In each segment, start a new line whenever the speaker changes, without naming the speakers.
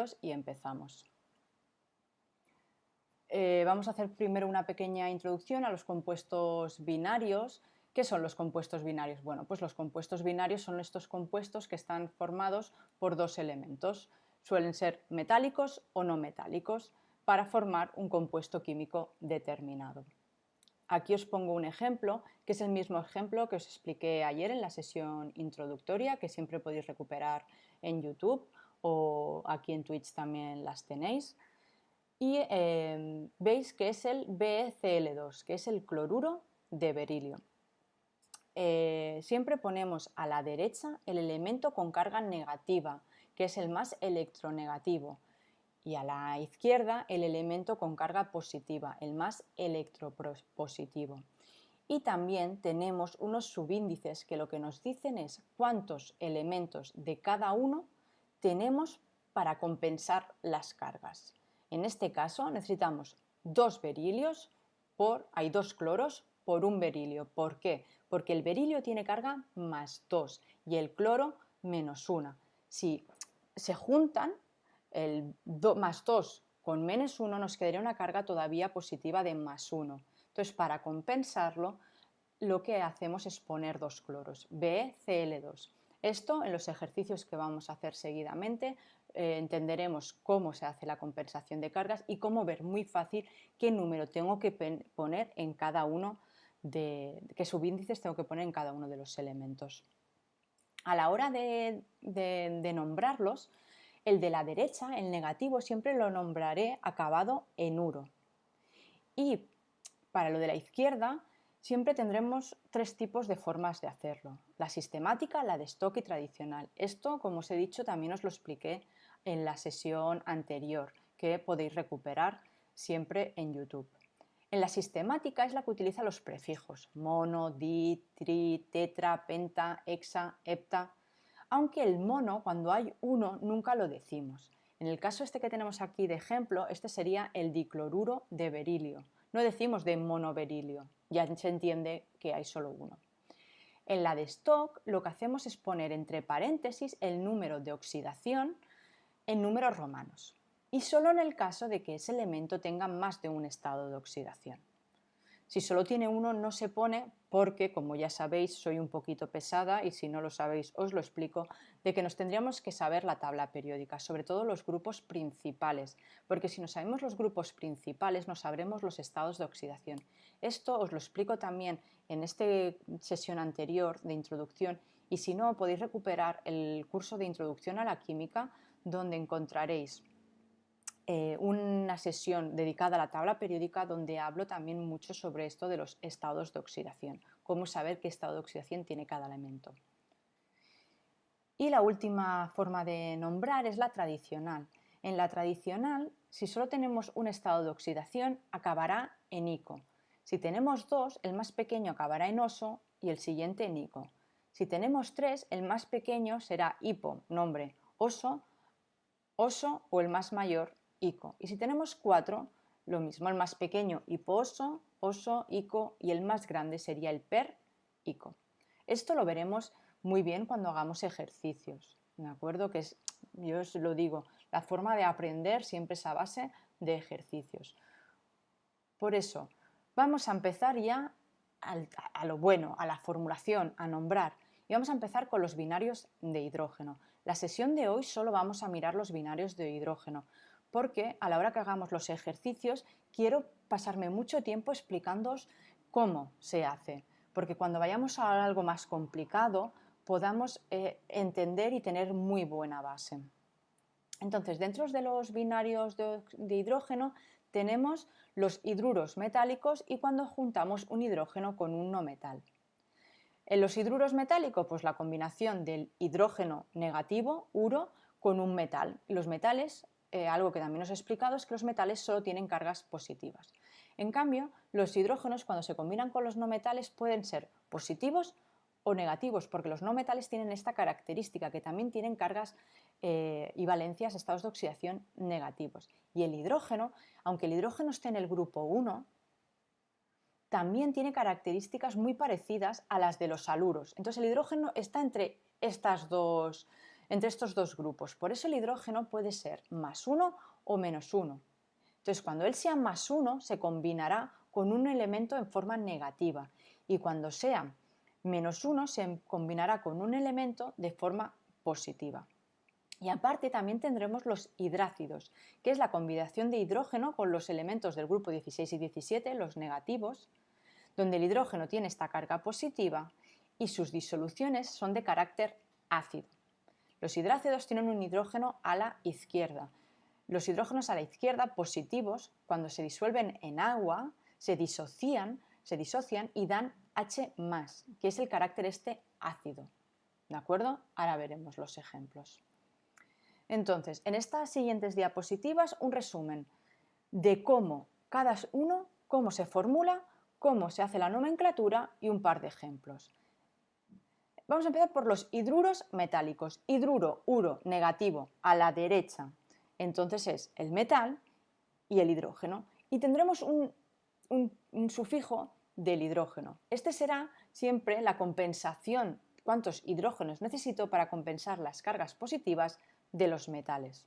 dedos y empezamos. Vamos a hacer primero una pequeña introducción a los compuestos binarios. ¿Qué son los compuestos binarios? Bueno, pues los compuestos binarios son estos compuestos que están formados por dos elementos. Suelen ser metálicos o no metálicos para formar un compuesto químico determinado. Aquí os pongo un ejemplo, que es el mismo ejemplo que os expliqué ayer en la sesión introductoria, que siempre podéis recuperar en YouTube o aquí en Twitch también las tenéis. Y veis que es el BeCl2, que es el cloruro de berilio. Siempre ponemos a la derecha el elemento con carga negativa, que es el más electronegativo, y a la izquierda el elemento con carga positiva, el más electropositivo. Y también tenemos unos subíndices que lo que nos dicen es cuántos elementos de cada uno tenemos para compensar las cargas. En este caso necesitamos dos berilios hay dos cloros por un berilio. ¿Por qué? Porque el berilio tiene carga más 2 y el cloro menos 1. Si se juntan, el más 2 con menos 1 nos quedaría una carga todavía positiva de más 1. Entonces, para compensarlo, lo que hacemos es poner dos cloros, BeCl2. Esto en los ejercicios que vamos a hacer seguidamente entenderemos cómo se hace la compensación de cargas y cómo ver muy fácil qué número tengo que poner en cada uno qué subíndices tengo que poner en cada uno de los elementos. A la hora de nombrarlos, el de la derecha, el negativo, siempre lo nombraré acabado en uro. Y para lo de la izquierda, siempre tendremos tres tipos de formas de hacerlo: la sistemática, la de stock y tradicional. Esto, como os he dicho, también os lo expliqué en la sesión anterior, que podéis recuperar siempre en YouTube. En la sistemática es la que utiliza los prefijos mono, di, tri, tetra, penta, hexa, hepta, aunque el mono, cuando hay uno, nunca lo decimos. En el caso este que tenemos aquí de ejemplo, este sería el dicloruro de berilio. No decimos de monoberilio, ya se entiende que hay solo uno. En la de stock lo que hacemos es poner entre paréntesis el número de oxidación en números romanos, y solo en el caso de que ese elemento tenga más de un estado de oxidación. Si solo tiene uno no se pone porque, como ya sabéis, soy un poquito pesada y si no lo sabéis os lo explico, de que nos tendríamos que saber la tabla periódica, sobre todo los grupos principales, porque si no sabemos los grupos principales no sabremos los estados de oxidación. Esto os lo explico también en esta sesión anterior de introducción y si no podéis recuperar el curso de introducción a la química donde encontraréis una sesión dedicada a la tabla periódica donde hablo también mucho sobre esto de los estados de oxidación, cómo saber qué estado de oxidación tiene cada elemento. Y la última forma de nombrar es la tradicional. En la tradicional, si solo tenemos un estado de oxidación, acabará en ico. Si tenemos dos, el más pequeño acabará en oso y el siguiente en ico. Si tenemos tres, el más pequeño será hipo, nombre, oso o el más mayor, ico. Y si tenemos cuatro, lo mismo, el más pequeño hiposo, oso, ico y el más grande sería el per, ico. Esto lo veremos muy bien cuando hagamos ejercicios, ¿de acuerdo? Yo os lo digo, la forma de aprender siempre es a base de ejercicios. Por eso, vamos a empezar ya a lo bueno, a la formulación, a nombrar. Y vamos a empezar con los binarios de hidrógeno. La sesión de hoy solo vamos a mirar los binarios de hidrógeno, porque a la hora que hagamos los ejercicios quiero pasarme mucho tiempo explicándoos cómo se hace, porque cuando vayamos a algo más complicado podamos entender y tener muy buena base. Entonces, dentro de los binarios de hidrógeno tenemos los hidruros metálicos y cuando juntamos un hidrógeno con un no metal. En los hidruros metálicos, pues la combinación del hidrógeno negativo, uro, con un metal. Y los metales, algo que también os he explicado, es que los metales solo tienen cargas positivas. En cambio, los hidrógenos, cuando se combinan con los no metales, pueden ser positivos o negativos, porque los no metales tienen esta característica, que también tienen cargas y valencias, estados de oxidación negativos. Y el hidrógeno, aunque el hidrógeno esté en el grupo 1, también tiene características muy parecidas a las de los haluros. Entonces el hidrógeno está entre estas dos entre estos dos grupos. Por eso el hidrógeno puede ser +1 o -1. Entonces, cuando él sea +1, se combinará con un elemento en forma negativa y cuando sea -1 se combinará con un elemento de forma positiva. Y aparte también tendremos los hidrácidos, que es la combinación de hidrógeno con los elementos del grupo 16 y 17, los negativos, donde el hidrógeno tiene esta carga positiva y sus disoluciones son de carácter ácido. Los hidrácidos tienen un hidrógeno a la izquierda. Los hidrógenos a la izquierda positivos, cuando se disuelven en agua, se disocian y dan H+, que es el carácter este ácido. ¿De acuerdo? Ahora veremos los ejemplos. Entonces, en estas siguientes diapositivas, un resumen de cómo cada uno, cómo se formula, cómo se hace la nomenclatura y un par de ejemplos. Vamos a empezar por los hidruros metálicos. Hidruro, uro, negativo, a la derecha. Entonces es el metal y el hidrógeno. Y tendremos un sufijo del hidrógeno. Este será siempre la compensación, cuántos hidrógenos necesito para compensar las cargas positivas de los metales.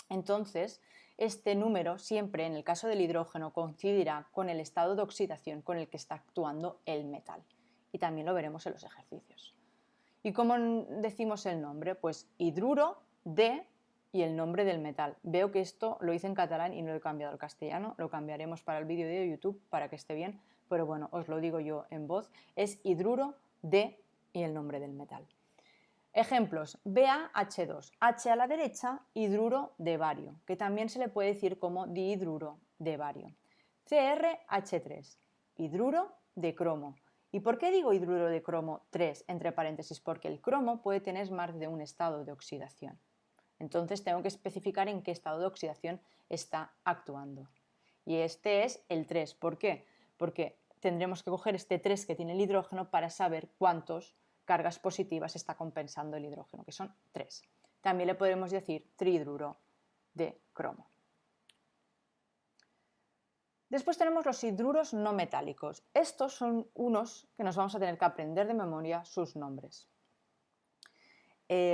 Entonces, este número siempre, en el caso del hidrógeno, coincidirá con el estado de oxidación con el que está actuando el metal. Y también lo veremos en los ejercicios. ¿Y cómo decimos el nombre? Pues hidruro de y el nombre del metal. Veo que esto lo hice en catalán y no lo he cambiado al castellano, lo cambiaremos para el vídeo de YouTube para que esté bien, pero bueno, os lo digo yo en voz, es hidruro de y el nombre del metal. Ejemplos, BaH2, H a la derecha, hidruro de bario, que también se le puede decir como dihidruro de bario. CrH3, hidruro de cromo. ¿Y por qué digo hidruro de cromo 3 entre paréntesis? Porque el cromo puede tener más de un estado de oxidación. Entonces tengo que especificar en qué estado de oxidación está actuando. Y este es el 3. ¿Por qué? Porque tendremos que coger este 3 que tiene el hidrógeno para saber cuántas cargas positivas está compensando el hidrógeno, que son 3. También le podemos decir trihidruro de cromo. Después tenemos los hidruros no metálicos. Estos son unos que nos vamos a tener que aprender de memoria sus nombres.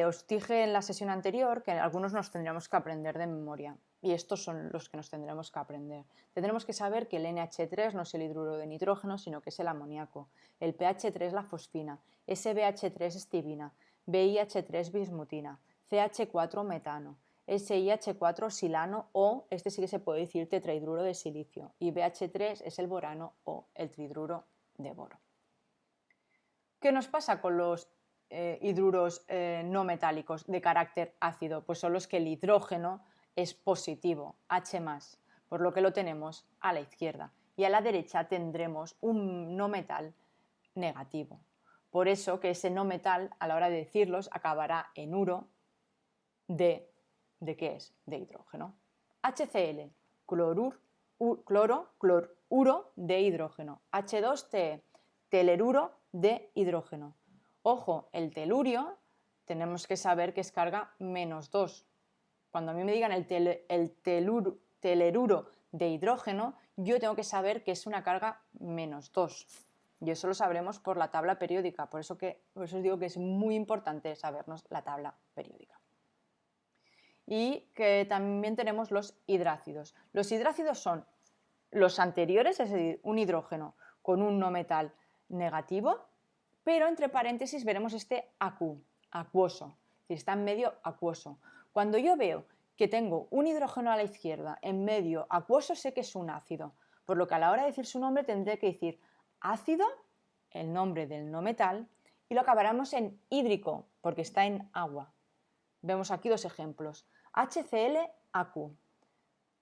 Os dije en la sesión anterior que algunos nos tendríamos que aprender de memoria y estos son los que nos tendremos que aprender. Tendremos que saber que el NH3 no es el hidruro de nitrógeno, sino que es el amoníaco. El PH3 la fosfina, SBH3 es tibina, BiH3 bismutina, CH4 metano, SiH4 silano o, este sí que se puede decir tetrahidruro de silicio, y BH3 es el borano o el trihidruro de boro. ¿Qué nos pasa con los hidruros no metálicos de carácter ácido? Pues son los que el hidrógeno es positivo, H+, por lo que lo tenemos a la izquierda. Y a la derecha tendremos un no metal negativo. Por eso que ese no metal, a la hora de decirlos, acabará en uro ¿de qué es? De hidrógeno. HCl, cloruro de hidrógeno. H2TE, teleruro de hidrógeno. Ojo, el telurio tenemos que saber que es carga -2. Cuando a mí me digan el teleruro de hidrógeno, yo tengo que saber que es una carga -2. Y eso lo sabremos por la tabla periódica. Por eso os digo que es muy importante sabernos la tabla periódica. Y que también tenemos los hidrácidos. Los hidrácidos son los anteriores, es decir, un hidrógeno con un no metal negativo, pero entre paréntesis veremos este acuoso, es decir, está en medio acuoso. Cuando yo veo que tengo un hidrógeno a la izquierda en medio acuoso, sé que es un ácido, por lo que a la hora de decir su nombre tendré que decir ácido, el nombre del no metal, y lo acabaremos en hídrico, porque está en agua. Vemos aquí dos ejemplos. HCl-Acu,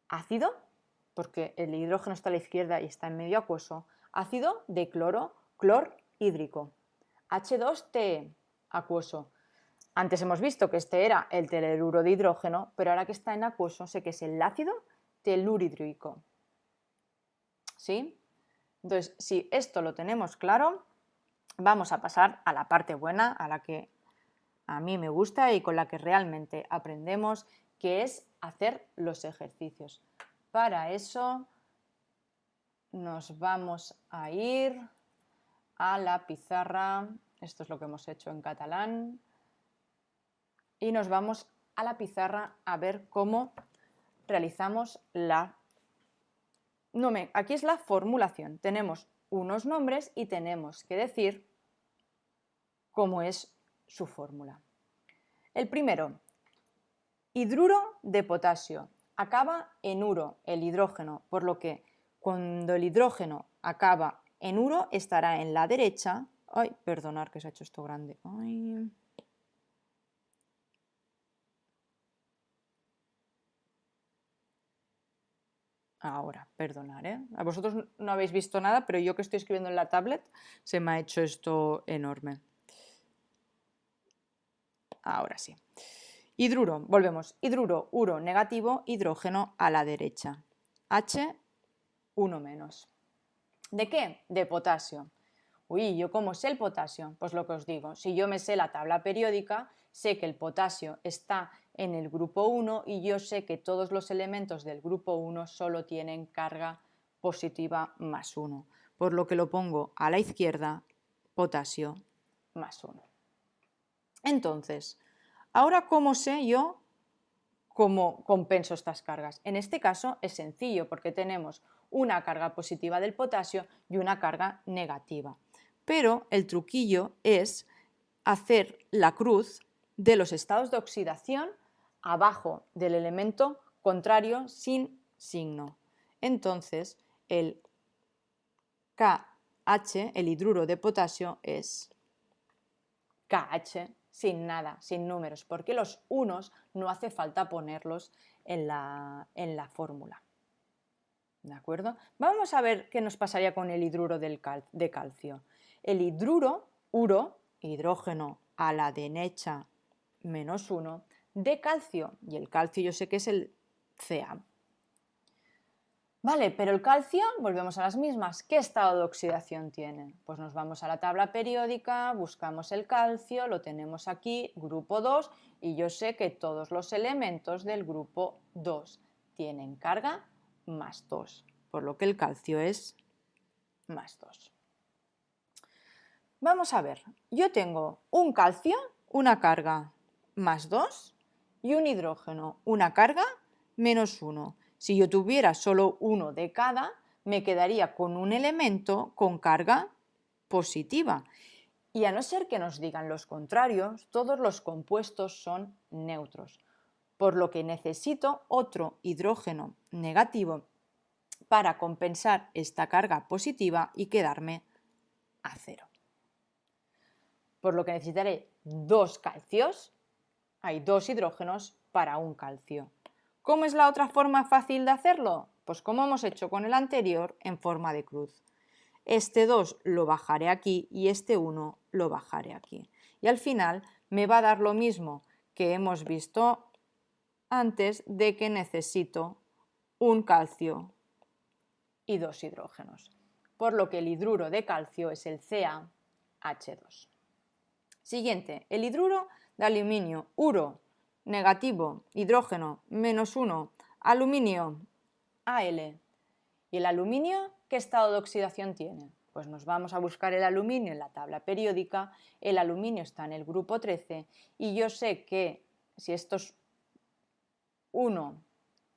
ácido, porque el hidrógeno está a la izquierda y está en medio acuoso, ácido de cloro, clor hídrico. H2TE, acuoso. Antes hemos visto que este era el teleruro de hidrógeno, pero ahora que está en acuoso sé que es el ácido telurídrico. ¿Sí? Entonces, si esto lo tenemos claro, vamos a pasar a la parte buena, a la que a mí me gusta y con la que realmente aprendemos, que es hacer los ejercicios. Para eso nos vamos a ir a la pizarra. Esto es lo que hemos hecho en catalán. y nos vamos a la pizarra a ver cómo realizamos aquí es la formulación. Tenemos unos nombres y tenemos que decir cómo es su fórmula. El primero, hidruro de potasio. Acaba en uro el hidrógeno, por lo que cuando el hidrógeno acaba en uro estará en la derecha. Ay, perdonad que se ha hecho esto grande. Ay. Ahora, perdonad, ¿eh? A vosotros no habéis visto nada, pero yo que estoy escribiendo en la tablet se me ha hecho esto enorme. Ahora sí. Hidruro, volvemos. Hidruro, uro negativo, hidrógeno a la derecha. H, 1 menos. ¿De qué? De potasio. Uy, ¿yo cómo sé el potasio? Pues lo que os digo, si yo me sé la tabla periódica, sé que el potasio está en el grupo 1 y yo sé que todos los elementos del grupo 1 solo tienen carga positiva más 1, por lo que lo pongo a la izquierda, potasio más 1. Entonces, ahora, ¿cómo sé yo cómo compenso estas cargas? En este caso es sencillo porque tenemos una carga positiva del potasio y una carga negativa. Pero el truquillo es hacer la cruz de los estados de oxidación abajo del elemento contrario sin signo. Entonces, el KH, el hidruro de potasio, es KH sin nada, sin números, porque los unos no hace falta ponerlos en la fórmula. ¿De acuerdo? Vamos a ver qué nos pasaría con el hidruro de calcio. El hidruro, uro, hidrógeno a la derecha menos 1, de calcio, y el calcio yo sé que es el Ca. Vale, pero el calcio, volvemos a las mismas. ¿Qué estado de oxidación tiene? Pues nos vamos a la tabla periódica, buscamos el calcio, lo tenemos aquí, grupo 2, y yo sé que todos los elementos del grupo 2 tienen carga más 2, por lo que el calcio es más 2. Vamos a ver, yo tengo un calcio, una carga más 2, y un hidrógeno, una carga menos 1. Si yo tuviera solo uno de cada, me quedaría con un elemento con carga positiva. Y a no ser que nos digan los contrarios, todos los compuestos son neutros, por lo que necesito otro hidrógeno negativo para compensar esta carga positiva y quedarme a 0. Por lo que necesitaré dos calcios, hay dos hidrógenos para un calcio. ¿Cómo es la otra forma fácil de hacerlo? Pues como hemos hecho con el anterior, en forma de cruz. Este 2 lo bajaré aquí y este 1 lo bajaré aquí. Y al final me va a dar lo mismo que hemos visto antes, de que necesito un calcio y dos hidrógenos. Por lo que el hidruro de calcio es el CaH2. Siguiente, el hidruro de aluminio, uro, negativo, hidrógeno, menos 1, aluminio, Al. ¿Y el aluminio qué estado de oxidación tiene? Pues nos vamos a buscar el aluminio en la tabla periódica. El aluminio está en el grupo 13 y yo sé que si esto es 1,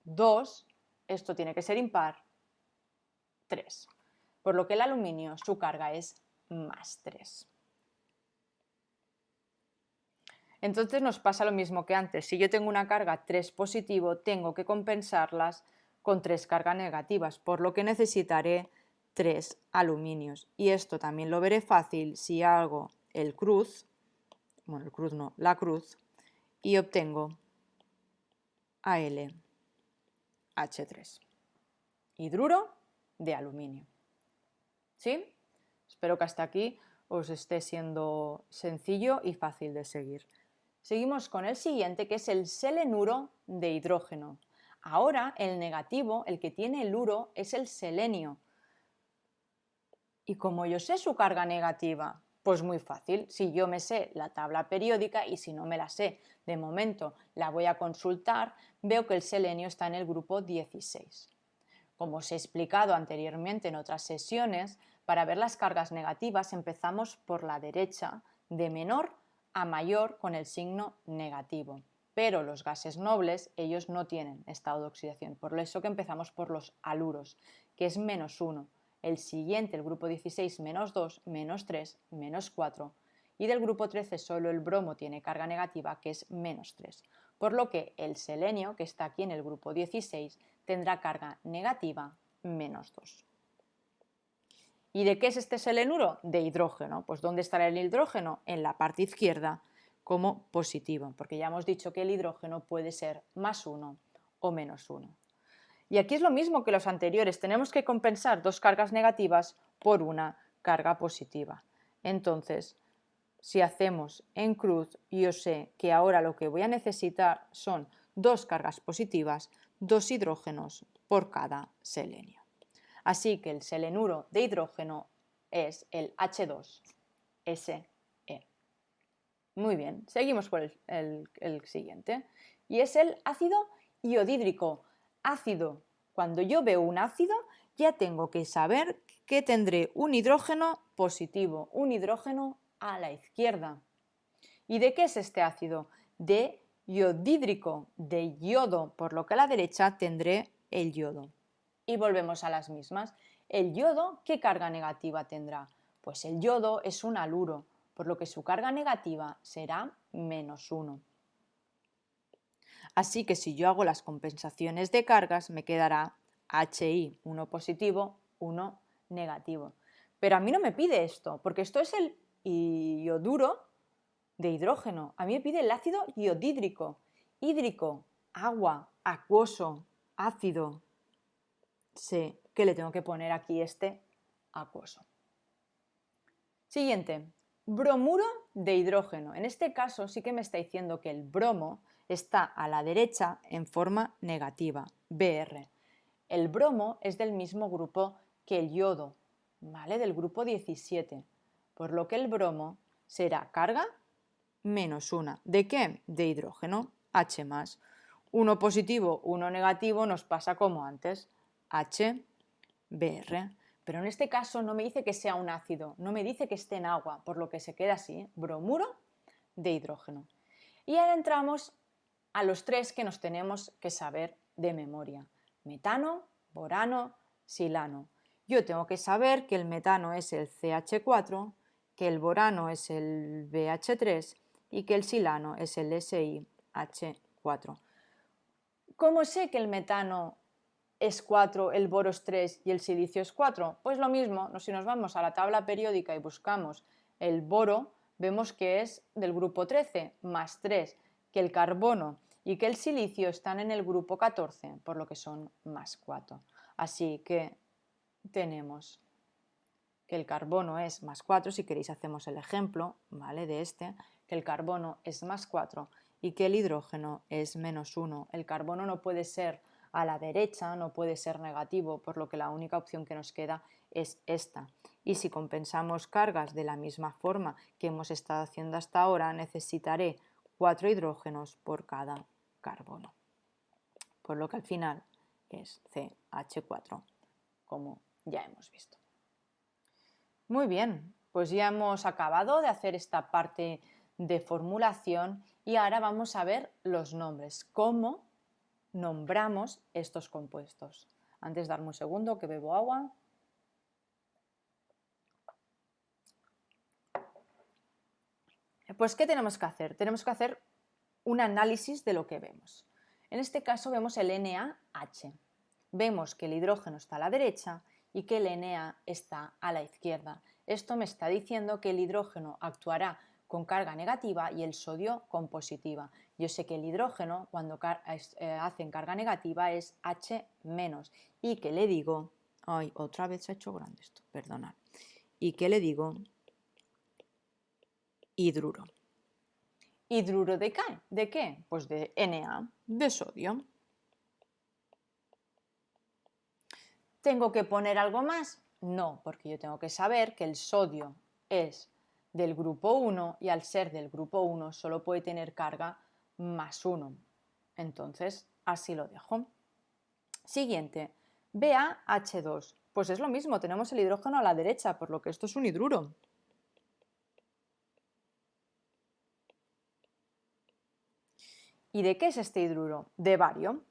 2, esto tiene que ser impar, 3. Por lo que el aluminio, su carga es más 3. Entonces nos pasa lo mismo que antes. Si yo tengo una carga 3 positivo, tengo que compensarlas con 3 cargas negativas, por lo que necesitaré 3 aluminios. Y esto también lo veré fácil si hago el cruz, bueno, el cruz no, la cruz, y obtengo AlH3, hidruro de aluminio. ¿Sí? Espero que hasta aquí os esté siendo sencillo y fácil de seguir. Seguimos con el siguiente, que es el selenuro de hidrógeno. Ahora el negativo, el que tiene el uro, es el selenio. ¿Y como yo sé su carga negativa? Pues muy fácil, si yo me sé la tabla periódica y si no me la sé, de momento la voy a consultar, veo que el selenio está en el grupo 16. Como os he explicado anteriormente en otras sesiones, para ver las cargas negativas empezamos por la derecha, de menor a mayor con el signo negativo. Pero los gases nobles, ellos no tienen estado de oxidación. Por eso que empezamos por los haluros, que es -1. El siguiente, el grupo 16, -2, -3, -4. Y del grupo 13 solo el bromo tiene carga negativa, que es -3. Por lo que el selenio, que está aquí en el grupo 16, tendrá carga negativa -2. ¿Y de qué es este selenuro? De hidrógeno. Pues ¿dónde estará el hidrógeno? En la parte izquierda como positivo, porque ya hemos dicho que el hidrógeno puede ser +1 o -1. Y aquí es lo mismo que los anteriores, tenemos que compensar dos cargas negativas por una carga positiva. Entonces, si hacemos en cruz, yo sé que ahora lo que voy a necesitar son dos cargas positivas, dos hidrógenos por cada selenio. Así que el selenuro de hidrógeno es el H2SE. Muy bien, seguimos por el siguiente. Y es el ácido iodídrico. Ácido. Cuando yo veo un ácido, ya tengo que saber que tendré un hidrógeno positivo, un hidrógeno a la izquierda. ¿Y de qué es este ácido? De iodídrico, de yodo, por lo que a la derecha tendré el yodo. Y volvemos a las mismas. El yodo, ¿qué carga negativa tendrá? Pues el yodo es un haluro, por lo que su carga negativa será -1. Así que si yo hago las compensaciones de cargas, me quedará HI, 1 positivo, 1 negativo. Pero a mí no me pide esto, porque esto es el ioduro de hidrógeno. A mí me pide el ácido iodídrico. Hídrico, agua, acuoso, ácido. Sé que le tengo que poner aquí este acuoso. Siguiente, bromuro de hidrógeno. En este caso sí que me está diciendo que el bromo está a la derecha en forma negativa, Br. El bromo es del mismo grupo que el yodo, ¿vale? Del grupo 17, por lo que el bromo será carga -1. ¿De qué? De hidrógeno, H+. Uno positivo, uno negativo, nos pasa como antes, HBr. Pero en este caso no me dice que sea un ácido, no me dice que esté en agua, por lo que se queda así, bromuro de hidrógeno. Y ahora entramos a los tres que nos tenemos que saber de memoria: metano, borano, silano. Yo tengo que saber que el metano es el CH4, que el borano es el BH3 y que el silano es el SiH4. ¿Cómo sé que el metano es 4, el boro es 3 y el silicio es 4? Pues lo mismo, si nos vamos a la tabla periódica y buscamos el boro, vemos que es del grupo 13, +3, que el carbono y que el silicio están en el grupo 14, por lo que son +4. Así que tenemos que el carbono es +4, si queréis hacemos el ejemplo, ¿vale? De este, que el carbono es +4 y que el hidrógeno es -1. El carbono no puede ser a la derecha, no puede ser negativo, por lo que la única opción que nos queda es esta. Y si compensamos cargas de la misma forma que hemos estado haciendo hasta ahora, necesitaré 4 hidrógenos por cada carbono, por lo que al final es CH4, como ya hemos visto. Muy bien, pues ya hemos acabado de hacer esta parte de formulación y ahora vamos a ver los nombres, cómo nombramos estos compuestos. Antes, darme un segundo que bebo agua. Pues, ¿qué tenemos que hacer? Tenemos que hacer un análisis de lo que vemos. En este caso vemos el NaH. Vemos que el hidrógeno está a la derecha y que el Na está a la izquierda. Esto me está diciendo que el hidrógeno actuará con carga negativa y el sodio con positiva. Yo sé que el hidrógeno cuando hacen carga negativa es H- y que le digo, ay, otra vez se ha hecho grande esto, perdonad, y que le digo hidruro. ¿Hidruro de qué? ¿De qué? Pues de Na, de sodio. ¿Tengo que poner algo más? No, porque yo tengo que saber que el sodio es del grupo 1 y al ser del grupo 1 solo puede tener carga +1. Entonces, así lo dejo. Siguiente, BaH2. Pues es lo mismo, tenemos el hidrógeno a la derecha, por lo que esto es un hidruro. ¿Y de qué es este hidruro? De bario.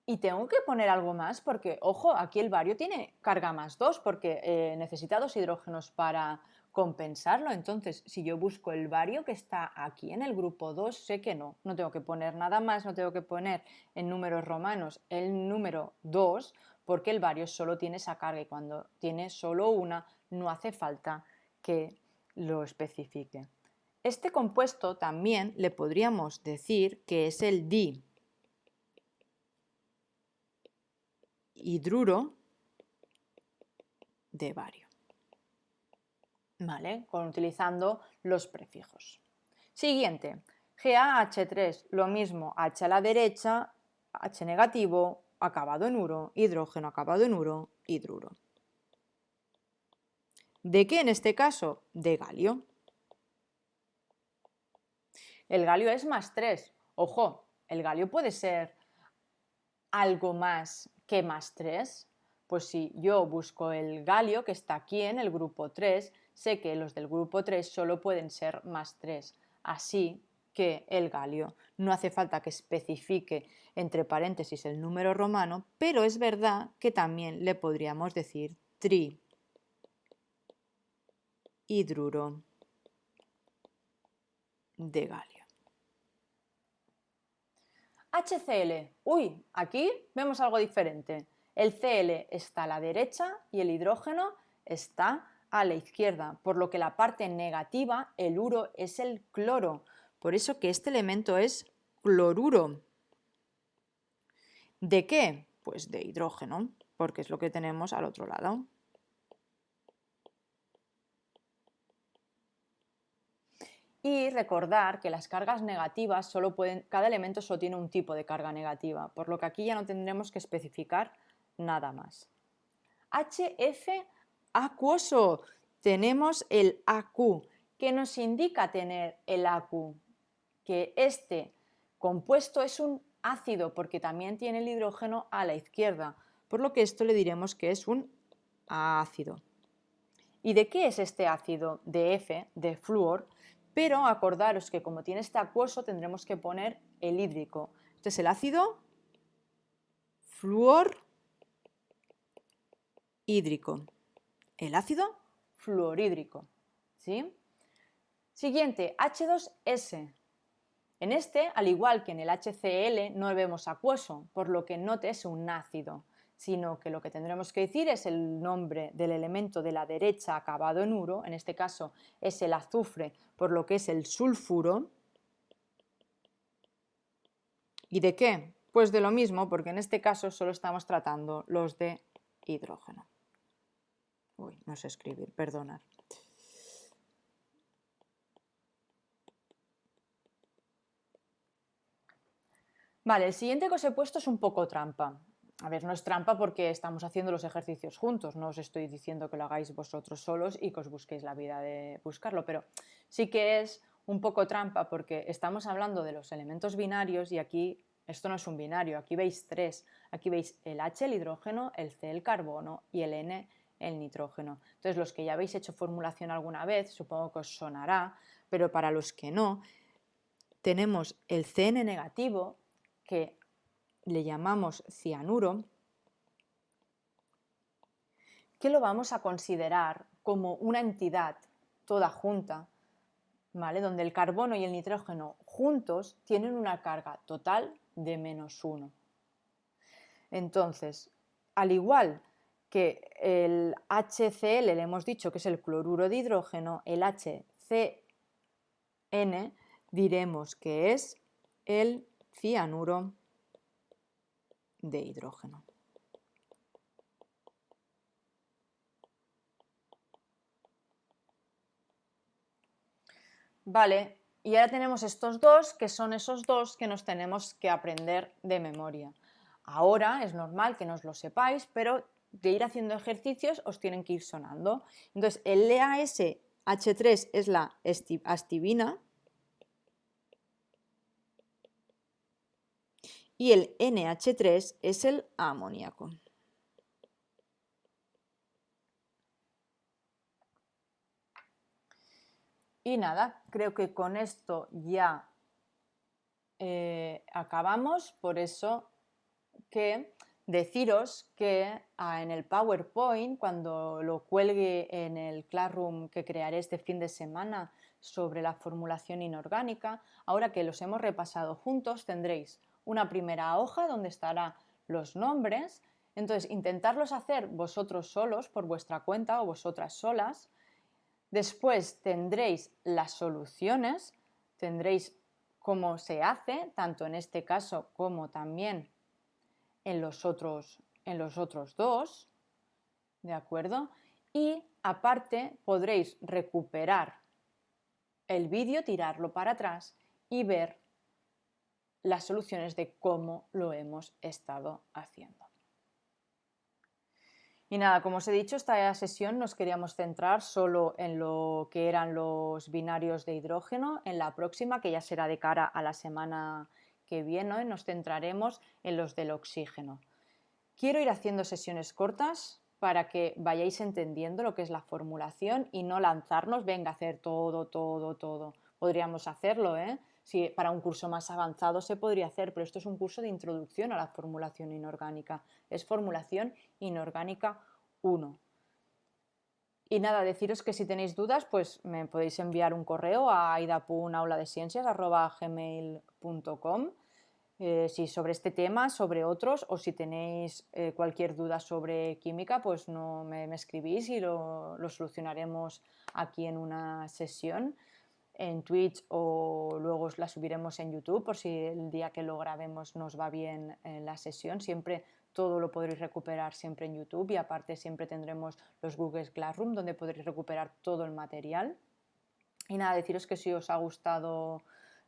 Y tengo que poner algo más porque, ojo, aquí el bario tiene carga +2 porque necesita 2 hidrógenos para compensarlo. Entonces, si yo busco el bario que está aquí en el grupo 2, sé que no tengo que poner nada más, no tengo que poner en números romanos el número 2 porque el bario solo tiene esa carga y cuando tiene solo una no hace falta que lo especifique. Este compuesto también le podríamos decir que es el dihidruro de bario, ¿vale? Utilizando los prefijos. Siguiente, GaH3, lo mismo, H a la derecha, H negativo, acabado en uro, hidrógeno acabado en uro, hidruro. ¿De qué en este caso? De galio. El galio es +3. Ojo, el galio puede ser algo más que +3. Pues si yo busco el galio que está aquí en el grupo 3, sé que los del grupo 3 solo pueden ser +3. Así que el galio no hace falta que especifique entre paréntesis el número romano, pero es verdad que también le podríamos decir trihidruro de galio. HCl. Uy, aquí vemos algo diferente. El Cl está a la derecha y el hidrógeno está a la izquierda, por lo que la parte negativa, el uro, es el cloro. Por eso que este elemento es cloruro. ¿De qué? Pues de hidrógeno, porque es lo que tenemos al otro lado. Y recordar que las cargas negativas cada elemento solo tiene un tipo de carga negativa, por lo que aquí ya no tendremos que especificar nada más. HF acuoso. Tenemos el AQ, que nos indica tener el AQ, que este compuesto es un ácido porque también tiene el hidrógeno a la izquierda, por lo que esto le diremos que es un ácido. ¿Y de qué es este ácido? De F, de flúor, pero acordaros que como tiene este acuoso tendremos que poner el hídrico. Este es el ácido flúor hídrico, el ácido fluorhídrico. ¿Sí? Siguiente, H2S. En este, al igual que en el HCl, no vemos acuoso, por lo que no es un ácido, sino que lo que tendremos que decir es el nombre del elemento de la derecha acabado en uro, en este caso es el azufre, por lo que es el sulfuro. ¿Y de qué? Pues de lo mismo, porque en este caso solo estamos tratando los de hidrógeno. Uy, no sé escribir, perdonad. Vale, el siguiente que os he puesto es un poco trampa. A ver, no es trampa porque estamos haciendo los ejercicios juntos, no os estoy diciendo que lo hagáis vosotros solos y que os busquéis la vida de buscarlo, pero sí que es un poco trampa porque estamos hablando de los elementos binarios y aquí esto no es un binario, aquí veis 3, aquí veis el H, el hidrógeno, el C, el carbono y el N, el nitrógeno. Entonces, los que ya habéis hecho formulación alguna vez, supongo que os sonará, pero para los que no, tenemos el CN negativo, que le llamamos cianuro, que lo vamos a considerar como una entidad toda junta, ¿vale? Donde el carbono y el nitrógeno juntos tienen una carga total de -1. Entonces, al igual que el HCl le hemos dicho que es el cloruro de hidrógeno, el HCN diremos que es el cianuro de hidrógeno. Vale, y ahora tenemos estos dos, que son esos dos que nos tenemos que aprender de memoria. Ahora es normal que no os lo sepáis, pero de ir haciendo ejercicios os tienen que ir sonando. Entonces, el LASH3 es la astibina y el NH3 es el amoníaco. Y nada, creo que con esto ya acabamos, por eso que deciros que en el PowerPoint, cuando lo cuelgue en el Classroom que crearé este fin de semana sobre la formulación inorgánica, ahora que los hemos repasado juntos, tendréis una primera hoja donde estarán los nombres. Entonces, intentarlos hacer vosotros solos por vuestra cuenta o vosotras solas. Después tendréis las soluciones, tendréis cómo se hace, tanto en este caso como también en los otros dos, ¿de acuerdo? Y aparte podréis recuperar el vídeo, tirarlo para atrás y ver las soluciones de cómo lo hemos estado haciendo. Y nada, como os he dicho, esta sesión nos queríamos centrar solo en lo que eran los binarios de hidrógeno. En la próxima, que ya será de cara a la semana que viene, nos centraremos en los del oxígeno. Quiero ir haciendo sesiones cortas para que vayáis entendiendo lo que es la formulación y no lanzarnos, venga, a hacer todo. Podríamos hacerlo, ¿eh? Si para un curso más avanzado se podría hacer, pero esto es un curso de introducción a la formulación inorgánica. Es formulación inorgánica 1. Y nada, deciros que si tenéis dudas, pues me podéis enviar un correo a aida.auladeciencias@gmail.com. Si sobre este tema, sobre otros, o si tenéis cualquier duda sobre química, pues no me escribís y lo solucionaremos aquí en una sesión en Twitch, o luego la subiremos en YouTube por si el día que lo grabemos nos va bien la sesión. Siempre todo lo podréis recuperar siempre en YouTube, y aparte siempre tendremos los Google Classroom donde podréis recuperar todo el material. Y nada, deciros que si os ha gustado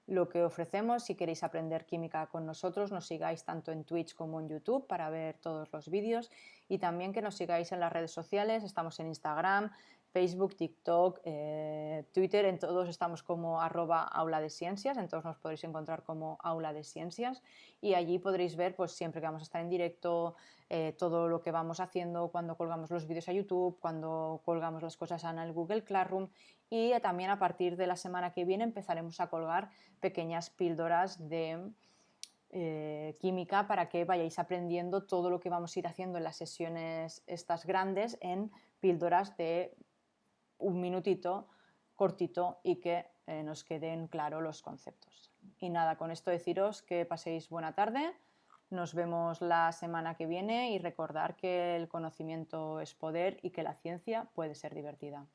lo que ofrecemos, si queréis aprender química con nosotros, nos sigáis tanto en Twitch como en YouTube para ver todos los vídeos, y también que nos sigáis en las redes sociales. Estamos en Instagram, Facebook, TikTok, Twitter, en todos estamos como @auladeciencias, en todos nos podréis encontrar como Aula de Ciencias, y allí podréis ver pues siempre que vamos a estar en directo, todo lo que vamos haciendo, cuando colgamos los vídeos a YouTube, cuando colgamos las cosas en el Google Classroom, y también a partir de la semana que viene empezaremos a colgar pequeñas píldoras de química para que vayáis aprendiendo todo lo que vamos a ir haciendo en las sesiones estas grandes en píldoras de un minutito cortito y que nos queden claros los conceptos. Y nada, con esto deciros que paséis buena tarde, nos vemos la semana que viene, y recordar que el conocimiento es poder y que la ciencia puede ser divertida.